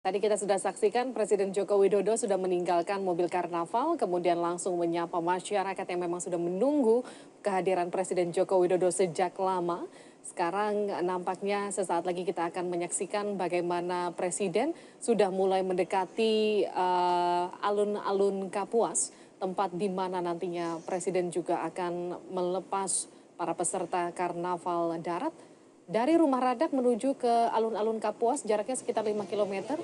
Tadi kita sudah saksikan Presiden Joko Widodo sudah meninggalkan mobil karnaval, kemudian langsung menyapa masyarakat yang memang sudah menunggu kehadiran Presiden Joko Widodo sejak lama. Sekarang nampaknya sesaat lagi kita akan menyaksikan bagaimana Presiden sudah mulai mendekati alun-alun Kapuas, tempat di mana nantinya Presiden juga akan melepas para peserta karnaval darat. Dari Rumah Radak menuju ke alun-alun Kapuas jaraknya sekitar 5 kilometer.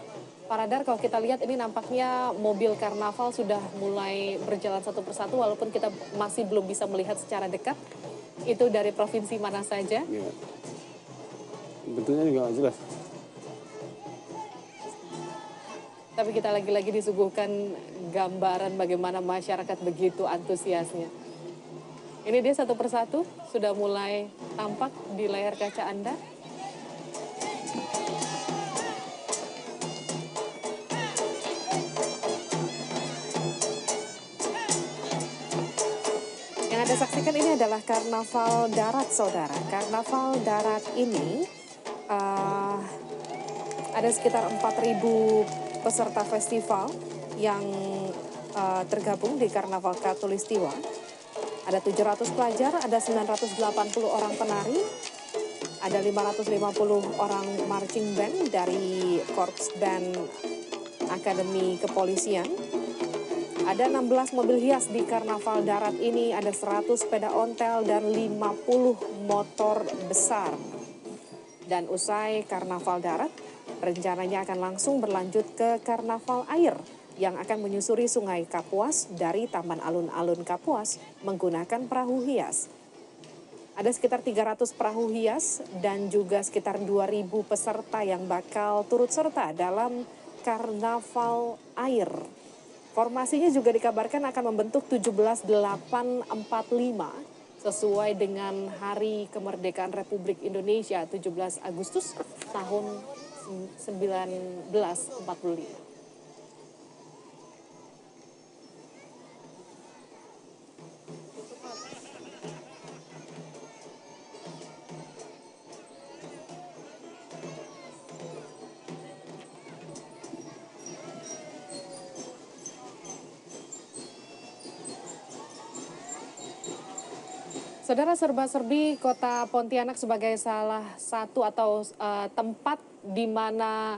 Pak Radar, kalau kita lihat ini nampaknya mobil karnaval sudah mulai berjalan satu persatu walaupun kita masih belum bisa melihat secara dekat. Itu dari provinsi mana saja? Ya. Bentuknya juga nggak jelas. Tapi kita lagi-lagi disuguhkan gambaran bagaimana masyarakat begitu antusiasnya. Ini dia satu persatu sudah mulai tampak di layar kaca Anda. Yang Anda saksikan ini adalah karnaval darat, saudara. Karnaval darat ini ada sekitar 4.000 peserta festival yang tergabung di Karnaval Katulistiwa. Ada 700 pelajar, ada 980 orang penari, ada 550 orang marching band dari Korps Band Akademi Kepolisian. Ada 16 mobil hias di Karnaval Darat ini, ada 100 sepeda ontel dan 50 motor besar. Dan usai Karnaval Darat, rencananya akan langsung berlanjut ke Karnaval Air yang akan menyusuri Sungai Kapuas dari Taman Alun-Alun Kapuas menggunakan perahu hias. Ada sekitar 300 perahu hias dan juga sekitar 2.000 peserta yang bakal turut serta dalam Karnaval Air. Formasinya juga dikabarkan akan membentuk 17-8-4-5 sesuai dengan Hari Kemerdekaan Republik Indonesia 17 Agustus tahun 1945. Saudara, serba-serbi Kota Pontianak sebagai salah satu atau tempat di mana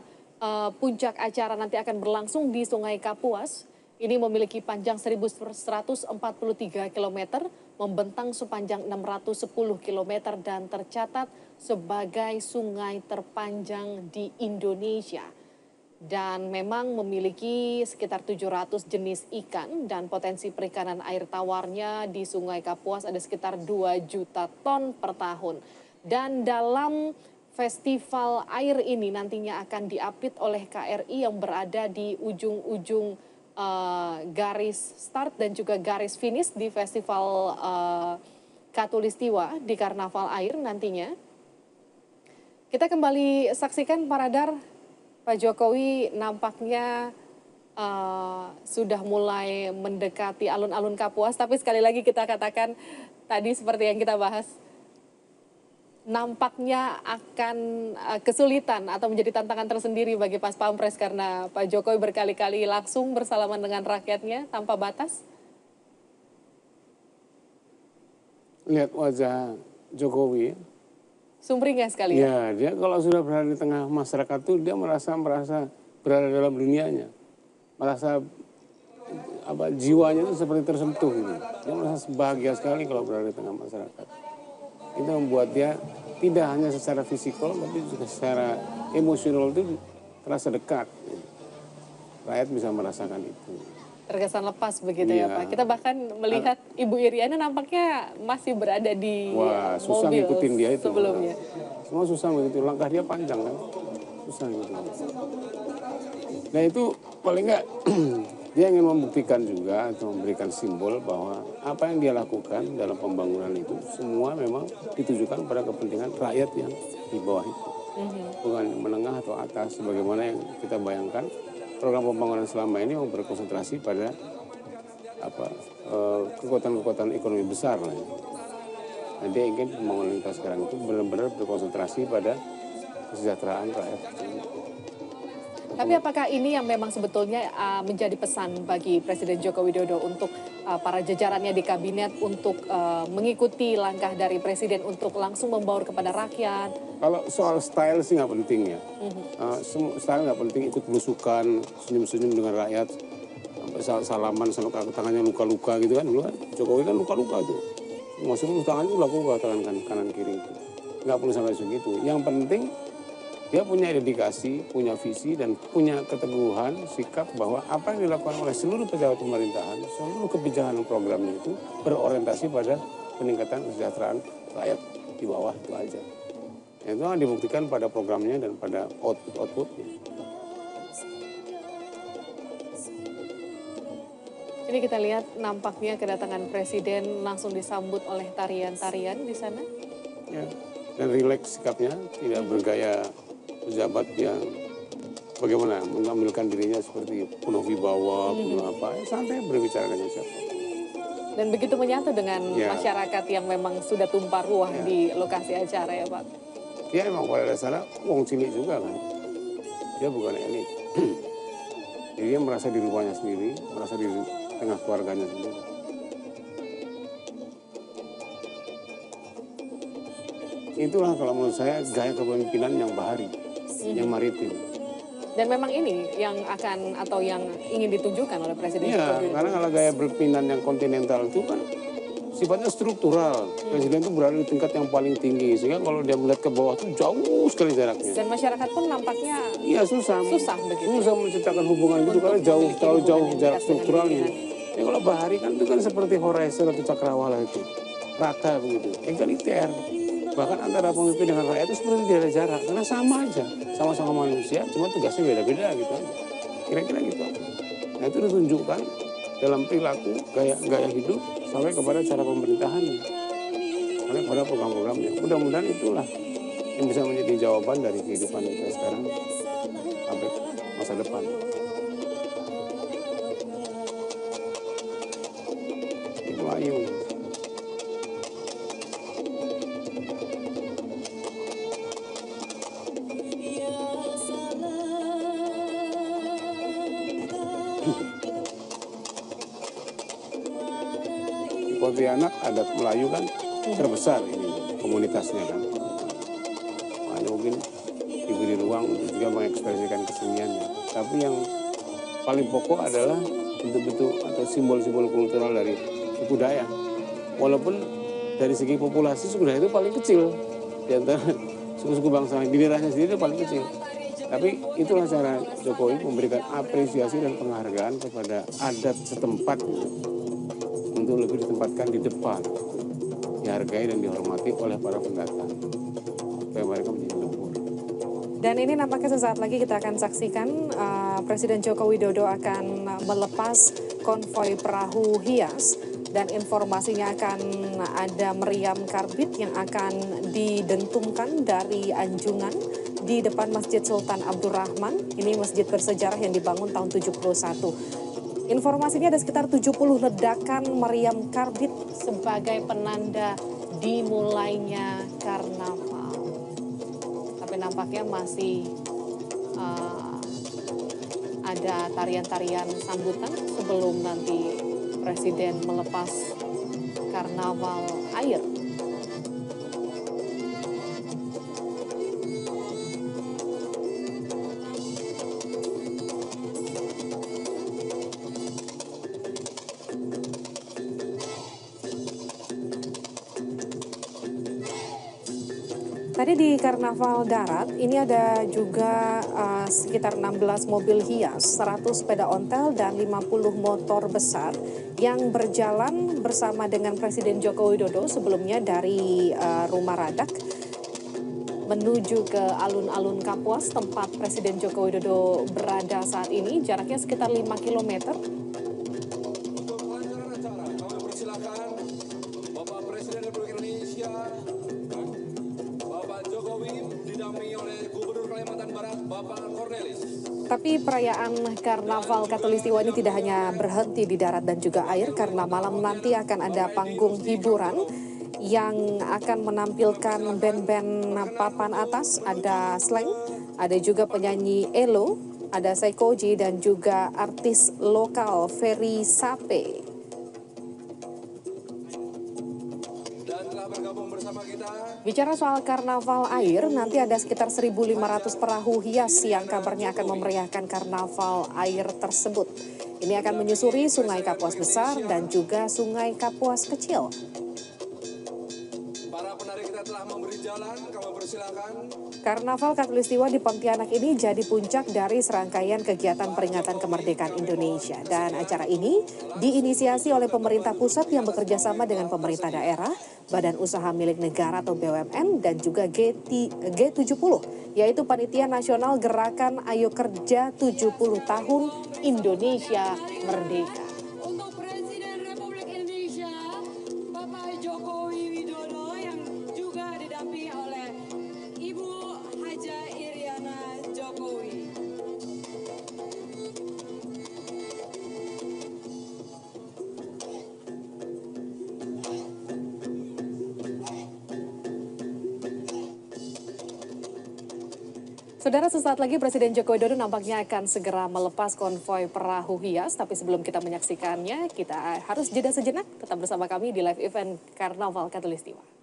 puncak acara nanti akan berlangsung di Sungai Kapuas. Ini memiliki panjang 1.143 km, membentang sepanjang 610 km dan tercatat sebagai sungai terpanjang di Indonesia. Dan memang memiliki sekitar 700 jenis ikan dan potensi perikanan air tawarnya di Sungai Kapuas ada sekitar 2 juta ton per tahun. Dan dalam festival air ini nantinya akan diapit oleh KRI yang berada di ujung-ujung garis start dan juga garis finish di festival Katulistiwa di Karnaval Air nantinya. Kita kembali saksikan Pak Radar. Pak Jokowi nampaknya sudah mulai mendekati alun-alun Kapuas, tapi sekali lagi kita katakan tadi seperti yang kita bahas, nampaknya akan kesulitan atau menjadi tantangan tersendiri bagi Pas Pampres karena Pak Jokowi berkali-kali langsung bersalaman dengan rakyatnya tanpa batas. Lihat wajah Jokowi. Sumringah sekali ya. Dia kalau sudah berada di tengah masyarakat tuh dia merasa berada dalam dunianya, merasa jiwanya itu seperti tersentuh gitu. Dia merasa bahagia sekali kalau berada di tengah masyarakat. Itu membuat dia tidak hanya secara fisikal tapi juga secara emosional itu terasa dekat. Rakyat bisa merasakan itu. Terkesan lepas begitu ya Pak. Kita bahkan melihat Ibu Iriana nampaknya masih berada di susah mobil ngikutin dia itu sebelumnya. Semua susah begitu, langkah dia panjang kan, susah gitu. Nah itu paling nggak dia ingin membuktikan juga atau memberikan simbol bahwa apa yang dia lakukan dalam pembangunan itu semua memang ditujukan pada kepentingan rakyat yang di bawah itu. Bukan menengah atau atas sebagaimana yang kita bayangkan. Program pembangunan selama ini mau berkonsentrasi pada kekuatan-kekuatan ekonomi besar lah. Nah, dia ingin pembangunan kita sekarang itu benar-benar berkonsentrasi pada kesejahteraan rakyat. Tapi apakah ini yang memang sebetulnya menjadi pesan bagi Presiden Joko Widodo untuk para jajarannya di kabinet untuk mengikuti langkah dari Presiden untuk langsung membaur kepada rakyat? Kalau soal style sih nggak penting ya. Style nggak penting, ikut belusukan, senyum-senyum dengan rakyat, sampai salaman sampai kaki tangannya luka-luka gitu kan. Dulu kan Jokowi kan luka-luka tuh. Masuk tangannya luka-luka tangan kanan kiri itu. Nggak perlu sampai segitu. Yang penting dia punya dedikasi, punya visi, dan punya keteguhan sikap bahwa apa yang dilakukan oleh seluruh pejabat pemerintahan, seluruh kebijakan dan programnya itu berorientasi pada peningkatan kesejahteraan rakyat di bawah, itu aja. Itu akan dibuktikan pada programnya dan pada outputnya. Ini kita lihat nampaknya kedatangan Presiden langsung disambut oleh tarian-tarian di sana. Ya, dan rileks sikapnya, tidak bergaya pejabat yang bagaimana menampilkan dirinya seperti penuh wibawa, penuh apa, santai berbicara dengan siapa. Dan begitu menyatu dengan masyarakat yang memang sudah tumpah ruah di lokasi acara ya Pak. Dia emang pada dasarnya wong cilik juga kan. Dia bukan elit. Jadi dia merasa di rumahnya sendiri, merasa di tengah keluarganya sendiri. Itulah kalau menurut saya gaya kepemimpinan yang bahari, yang maritim. Dan memang ini yang akan atau yang ingin ditunjukkan oleh Presiden Iya, Joko Widodo. karena kalau gaya berpimpinan yang kontinental itu kan sifatnya struktural. Presiden itu berada di tingkat yang paling tinggi, sehingga kalau dia melihat ke bawah itu jauh sekali jaraknya. Dan masyarakat pun nampaknya Iya susah begitu. Susah menciptakan hubungan gitu karena terlalu jauh jarak strukturalnya. Ya kalau bahari kan itu kan seperti horizon atau cakrawala itu, rata begitu, egaliter. Bahkan antara pemimpin dengan rakyat itu seperti tidak ada jarak, karena sama aja, sama-sama manusia, cuma tugasnya beda-beda gitu aja. Kira-kira gitu aja. Nah itu ditunjukkan dalam perilaku, gaya hidup, sampai kepada cara pemerintahannya, sampai kepada program-programnya. Mudah-mudahan itulah yang bisa menjadi jawaban dari kehidupan kita sekarang sampai masa depan. Itu ayu. Pontianak adat Melayu kan terbesar ini komunitasnya kan. Makanya mungkin diberi ruang untuk juga mengekspresikan keseniannya. Tapi yang paling pokok adalah bentuk-bentuk atau simbol-simbol kultural dari suku Dayak. Walaupun dari segi populasi suku Dayak itu paling kecil di antara suku-suku bangsa, di daerahnya sendiri itu paling kecil. Tapi itulah cara Jokowi memberikan apresiasi dan penghargaan kepada adat setempat untuk lebih ditempatkan di depan, dihargai dan dihormati oleh para pendatang, supaya mereka menjadi lebur. Dan ini nampaknya sesaat lagi kita akan saksikan Presiden Joko Widodo akan melepas konvoi perahu hias dan informasinya akan ada meriam karbit yang akan didentungkan dari Anjungan di depan Masjid Sultan Abdurrahman. Ini masjid bersejarah yang dibangun tahun 71. Informasinya ada sekitar 70 ledakan meriam karbit sebagai penanda dimulainya karnaval. Tapi nampaknya masih ada tarian-tarian sambutan sebelum nanti Presiden melepas karnaval air. Tadi di Karnaval Darat, ini ada juga sekitar 16 mobil hias, 100 sepeda ontel, dan 50 motor besar yang berjalan bersama dengan Presiden Joko Widodo sebelumnya dari Rumah Radak menuju ke alun-alun Kapuas, tempat Presiden Joko Widodo berada saat ini, jaraknya sekitar 5 kilometer. Tapi perayaan Karnaval Katulistiwa ini tidak hanya berhenti di darat dan juga air, karena malam nanti akan ada panggung hiburan yang akan menampilkan band-band papan atas, ada slang, ada juga penyanyi Elo, Ada Seikoji dan juga artis lokal Ferry Sape. Dan telah bergabung bersama kita. Bicara soal karnaval air, nanti ada sekitar 1.500 perahu hias yang kabarnya akan memeriahkan karnaval air tersebut. Ini akan menyusuri Sungai Kapuas Besar dan juga Sungai Kapuas Kecil. Para penari kita telah memberi jalan, kami persilakan. Karnaval Khatulistiwa di Pontianak ini jadi puncak dari serangkaian kegiatan peringatan kemerdekaan Indonesia. Dan acara ini diinisiasi oleh pemerintah pusat yang bekerja sama dengan pemerintah daerah, Badan Usaha Milik Negara atau BUMN, dan juga G70, yaitu Panitia Nasional Gerakan Ayo Kerja 70 Tahun Indonesia Merdeka. Untuk Presiden Republik Indonesia, Bapak Jokowi Widodo yang juga didampingi oleh Ibu Haja Iriana Jokowi. Saudara, sesaat lagi Presiden Joko Widodo nampaknya akan segera melepas konvoi perahu hias. Tapi sebelum kita menyaksikannya, kita harus jeda sejenak. Tetap bersama kami di live event Karnaval Khatulistiwa.